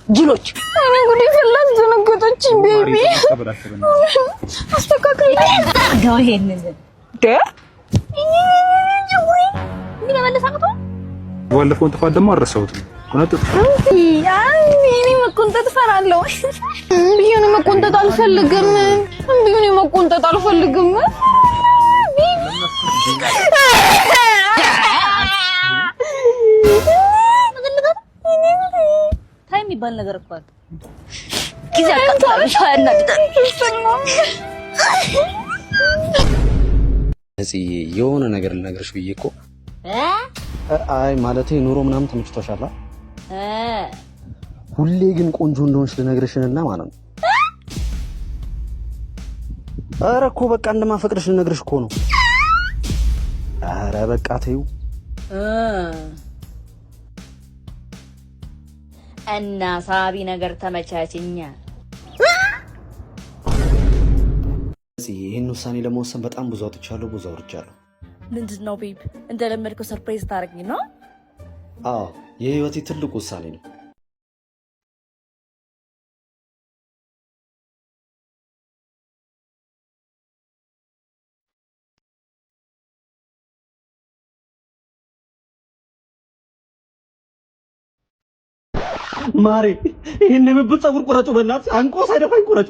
ጅሎች እኔ ጉድ ይፈላል ዘነገቶች ቤቢ አስተካክል ታጋው ይሄንን ደ ምን ለመለሳቀቶ ወለፈውን ጥፋት ደግሞ አረሳሁት ቆንጠጥ እኔ መቆንጠጥ ፈራለሁ ቢሆን መቆንጠጥ አልፈልግም ቢሆን መቆንጠጥ አልፈልግም ታይም ይባል ነገር እኮ አለ ጊዜ አቃጣሽ ያናድዳል እዚህ የሆነ ነገር ልነግርሽ ብዬ እኮ አይ ማለቴ ኑሮ ምናምን ተመችቶሻል ሁሌ ግን ቆንጆ እንደሆንሽ ልነግርሽና ማለት ነው ኧረ እኮ በቃ እንደማፈቅርሽ ልነግርሽ እኮ ነው ኧረ በቃ ተይው እና ሳቢ ነገር ተመቻችኛ ይሄን ውሳኔ ለመወሰን በጣም ብዙ አጥቻለሁ ብዙ አውርቻለሁ ምንድነው ቤብ እንደለመድከው ሰርፕራይዝ ታረግኝ ነው አዎ የህይወቴ ትልቁ ውሳኔ ነው ማሪ ይሄን የምብት ፀጉር ቆረጡ በእናትህ አንቆ ሳይደፋኝ ቆረጡ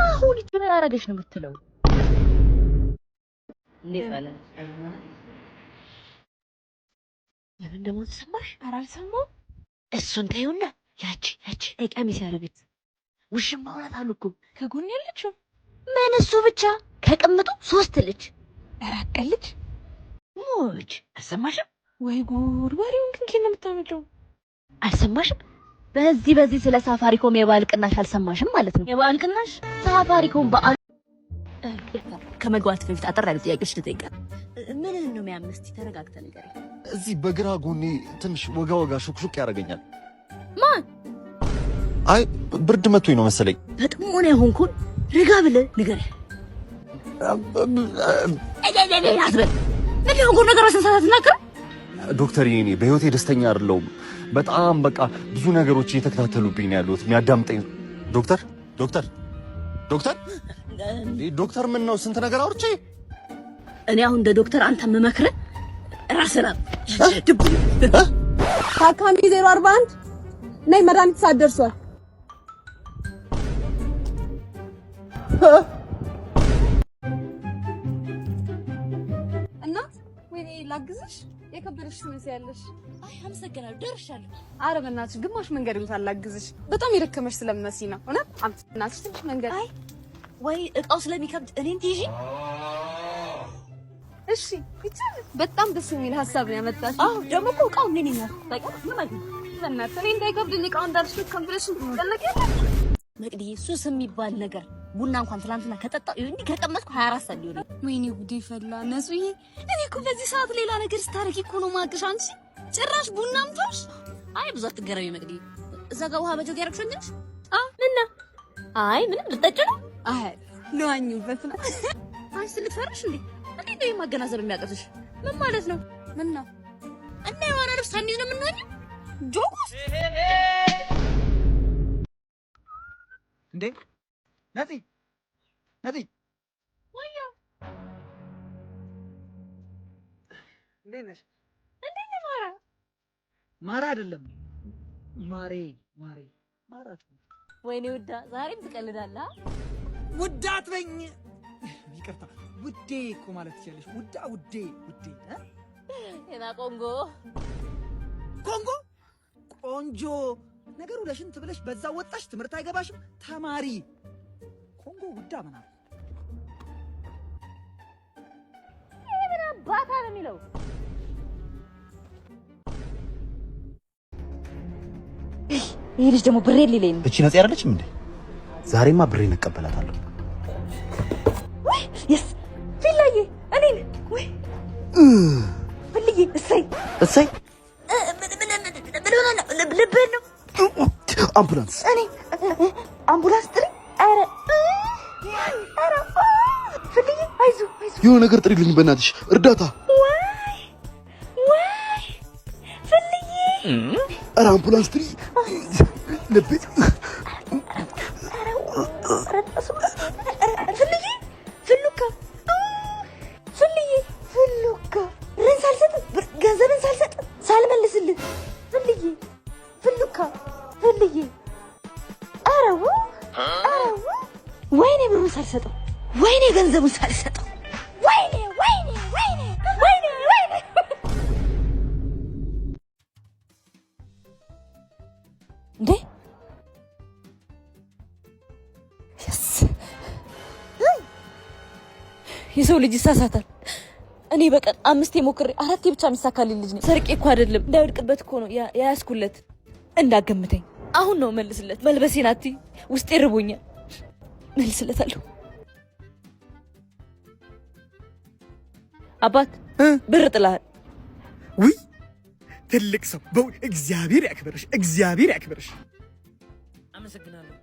አሁን ምን አረጋሽ ነው የምትለው እንዴት አለ ለምን ደሞ ተሰማሽ አራልሰማው እሱን ታዩና ያቺ ቀሚስ ያረጋት ውሽም ማውራት አሉኩ ከጎን ያለችው ምን እሱ ብቻ ከቀምጡ 3 ልጅ አራት ልጅ ሞች አሰማሽም ወይ ጉድ ወሬውን ግን ከነ የምታመጣው አልሰማሽም በዚህ ስለ ሳፋሪኮም የባል ቅናሽ አልሰማሽም ማለት ነው የባል ቅናሽ ሳፋሪኮም በአል ከመግባት በፊት አጠር ያለ ጥያቄዎች ልጠይቅ ምን ነው የሚያምስቲ ተረጋግተ ነገር እዚህ በግራ ጎኔ ትንሽ ወጋ ሹክሹክ ያደርገኛል ማን አይ ብርድ መቶኝ ነው መሰለኝ በጥሞና ይሆንኩን ረጋ ብለህ ንገረኝ አትበል ምንድነው ነገር አሰንሳት ተናገር ዶክተር ይኔ በህይወቴ ደስተኛ አይደለሁም በጣም በቃ ብዙ ነገሮች እየተከታተሉብኝ ነው ያሉት የሚያዳምጠኝ ዶክተር ምን ነው ስንት ነገር አውርቼ እኔ አሁን እንደ ዶክተር አንተ መመክረ ራስና ድብ ታካሚ 041 ነይ መድኃኒት ሰዓት ደርሷል እናት ወይኔ ላግዝሽ የከበደሽ ትመስያለሽ አይ አመሰግናለሁ ደርሻለሁ ኧረ በእናትሽ ግማሽ መንገድ ይሉታል ላግዝሽ በጣም የደከመሽ ስለምትመስይ ነው እውነት እናትሽ ትንሽ መንገድ አይ ወይ እቃው ስለሚከብድ እኔን ትይዢ እሺ ይቻል በጣም ደስ የሚል ሐሳብ ነው ያመጣሽ አዎ ደግሞ እኮ እቃው ምን ነው በቃ ምን ማለት ነው በእናትሽ እኔ እንዳይከብድኝ እቃው እንዳልሽ ከምብለሽ ትጠለቂ መቅዲ ሱስ የሚባል ነገር ቡና እንኳን ትላንትና ከጠጣው እንዴ ከቀመስኩ 24 ሰዓት ሊሆን ወይኔ ጉዴ ፈላ ነሱዬ እኔ እኮ በዚህ ሰዓት ሌላ ነገር ስታረጊ እኮ ነው ማቅሽ አንቺ ጭራሽ ቡናም ተውሽ አይ ብዙ አትገረሚ መቅዲ እዛ ጋር ውሃ በጆግ ያረግሽ እንዴ ምንና አይ ምንም ልጠጭ ነው አይ ለዋኝበት ነው አንቺ ልትፈርሽ እንዴ እንዴ ነው ማገናዘብ የሚያቀርሽ ምን ማለት ነው ምን ነው እና የሆነ ልብስ ታንይዝ ነው ምን ነው ጆጎስ እንዴ ነፂ ወያ እንዴት ነሽ እንዴት ማራ ማራ አይደለም ማሬ ማራት ወይኔ ውዳ ዛሬም ትቀልዳለህ ውዳ አትበኝ ይቅርታ ውዴ እኮ ማለት ትችላለሽ ውዴ እና ኮንጎ ቆንጆ ነገሩ ለሽንት ብለሽ በዛ ወጣሽ ትምህርት አይገባሽም ተማሪ ኮንጎ ውዳ ምናምን ምን አባታ ነው የሚለው ይሄ ልጅ ደግሞ ብሬ ሊለኝ ነው እቺ ነጽ ያረለችም እንዴ ዛሬማ ብሬን እቀበላታለሁ ወይ የስ ፊላዬ እኔ ወይ ፍልዬ እሰይ ምን ልብህ ነው አምቡላንስ እኔ አምቡላንስ ጥሪ ኧረ ፍልዬ አይዞህ የሆነ ነገር ጥሪልኝ በእናትሽ እርዳታ ወይ ፍልዬ ኧረ አምቡላንስ ጥሪ ልብ ፍሉካ ብርን ሳልሰጥ ገንዘብን ሳልሰጥ ሳልመልስልህ ፍሉካ አረው ወይኔ ብሩን ሳልሰጠው ወይኔ ገንዘቡን ሳልሰጠው ወይኔ እንዴ የሰው ልጅ ይሳሳታል። እኔ በቀን 5 ሞክሬ 4 ብቻ የሚሳካልኝ ልጅ ነኝ። ሰርቄ እኮ አይደለም እንዳይወድቅበት እኮ ነው ያያስኩለት። እንዳገምተኝ አሁን ነው መልስለት። መልበሴን አትይ፣ ውስጤ ርቦኛል። መልስለታለሁ። አባት ብር ጥላል። ውይ ትልቅ ሰው እግዚአብሔር ያክብርሽ። አመሰግናለሁ።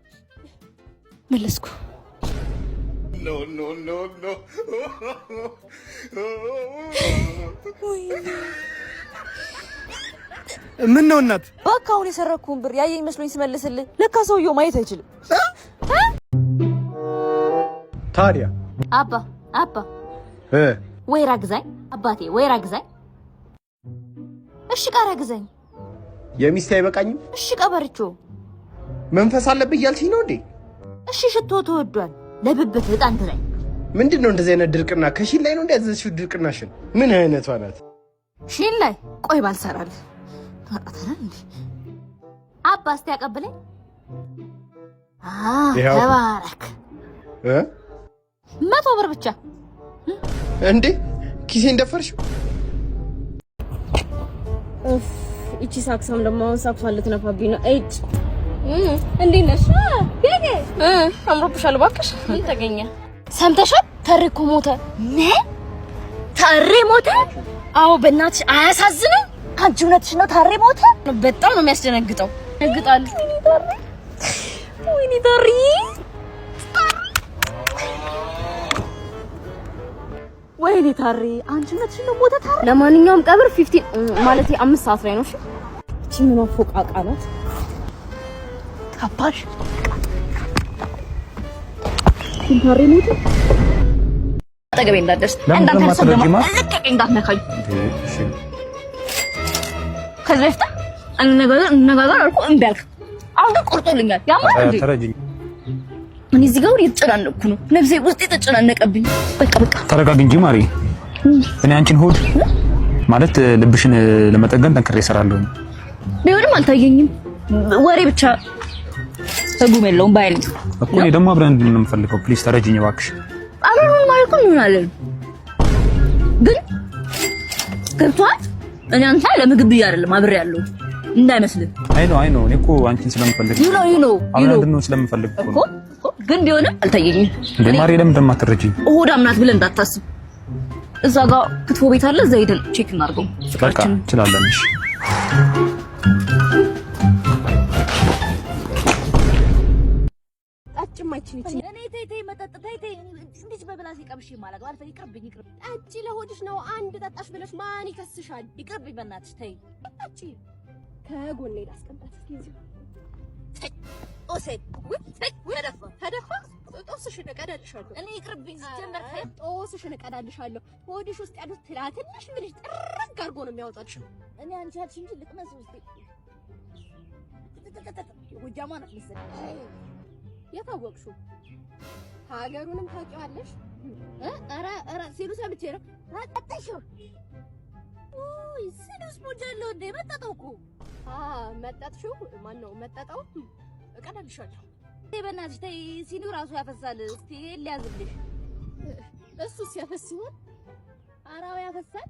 መለስኩ። ኖ ምን ነው እናት? በቃ አሁን የሰረኩን ብር ያየኝ መስሎኝ ስመልስልህ ለካ ሰውየው ማየት አይችልም። ታዲያ አባ ወይራ ግዛኝ አባቴ፣ ወይራ ግዛኝ። እሺ ቃራ ግዛኝ። የሚስት አይበቃኝም? እሺ ቀበርቾ መንፈስ አለብህ እያልሽኝ ነው እንዴ? እሺ ሽቶ ተወዷል። ለብብት እጣን ግዛኝ። ምንድነው እንደዚህ አይነት ድርቅና? ከሺን ላይ ነው እንደዚህ ድርቅናሽን? ምን አይነቷ ናት? ሺን ላይ ቆይ ባልሰራልህ ታጣተና እንዴ? አባ እስቲ ያቀብለኝ። ተባረክ። 100 ብር ብቻ እንዴ? ኪሴን ደፈርሽው? እቺ ሳክሳም ደግሞ አሁን ሳክሷን ልትነፋብኝ ነው። እጭ እንዴት ነሽ? ቤቴ አምሮብሻል። እባክሽ ምን ተገኘ? ሰምተሻል? ተሬ እኮ ሞተ። ምን? ተሬ ሞተ? አዎ በእናትሽ አያሳዝንም? አንቺ እውነትሽ ነው? ተሬ ሞተ? በጣም ነው የሚያስደነግጠው። ደግጣል። ወይኔ ተሬ ወይኔ ታሪ አንቺ እውነትሽ ነው? ሞተ ታሪ? ለማንኛውም ቀብር 15 ማለት 5 ሰዓት ላይ ነው። እሺ እቺ ምን አፎቃቃ ናት? አባሽ ታሪ ሞተ። አጠገቤ እንዳትደርስ እንዳትነካኝ እንዳትነካኝ። ከዚህ በፊት እንነጋገር አልኩ እምቢ አልክ። አሁን ግን ቆርጦልኛል። ያማል እንዴ? ተረጅኝ። እኔ እዚህ ጋር እየተጨናነቅኩ ነው። ነፍሴ ውስጥ የተጨናነቀብኝ። በቃ ተረጋግ እንጂ ማሪ። እኔ አንቺን ሆድ ማለት ልብሽን ለመጠገን ጠንክሬ እሰራለሁ። ቢሆንም አልታየኝም። ወሬ ብቻ ትርጉም የለውም ባይል እኮ። እኔ ደግሞ አብረን እንድን ነው የምፈልገው። ፕሊዝ ተረጅኝ እባክሽ። አብረን ማለት ነው እንሆናለን። ግን ገብቶሃል? እኔ አንተ ለምግብ ብዬ አይደለም አብሬ ያለው እንዳይመስልህ። አይ ነው እኔ እኮ አንቺን ስለምፈልግ ነው አብረን እንድንሆን ስለምፈልግ እኮ ግን ቢሆንም አልታየኝም። እንደ ማሪ ለምን እንደማትረጂኝ እሑድ አምናት ብለህ እንዳታስብ። እዛ ጋር ክትፎ ቤት አለ፣ እዛ ሄደን ቼክ እናድርገው። በቃ እንችላለን። እሺ አጭማችን እቺ እኔ ተይ መጠጥ ተይ እንዴት በብላስ ይቀብሽ ማለት ነው። አልፈይ ይቅርብኝ። ጠጪ ለሆድሽ ነው። አንድ ጠጣሽ ብለሽ ማን ይከስሻል? ይቅርብኝ በእናትሽ ተይ። ጠጪ ከጎኔ ላስቀምጣት እስኪ ኦሴ ተደፋ ጦስሽን እቀዳልሻለሁ። እኔ ይቅርብኝ። ጀመር ጦስሽን እቀዳልሻለሁ። ሆድሽ ውስጥ ያሉት ትላትልሽ ምንሽ ጥርግ አድርጎ ነው የሚያወጣልሽ። እኔ አንቺ አልሽ እንጂ ልቅመስ ውስጥ ጎጃማ ናት መሰለኝ። የታወቅሽው ሀገሩንም ታውቂዋለሽ? ኧረ ሲሉ ሰምቼ ነው። አጣጣሽው ሲሉስ ሞጃለው እንደ መጣጣው እኮ መጣጥሽው ማን ነው መጣጣው? እቀዳልሻለሁ። በእናትሽ ተይ። ሲኒው ራሱ ያፈሳል። እስቲ ሊያዝልሽ እሱስ ያፈስ ሲሆን አራው ያፈሳል።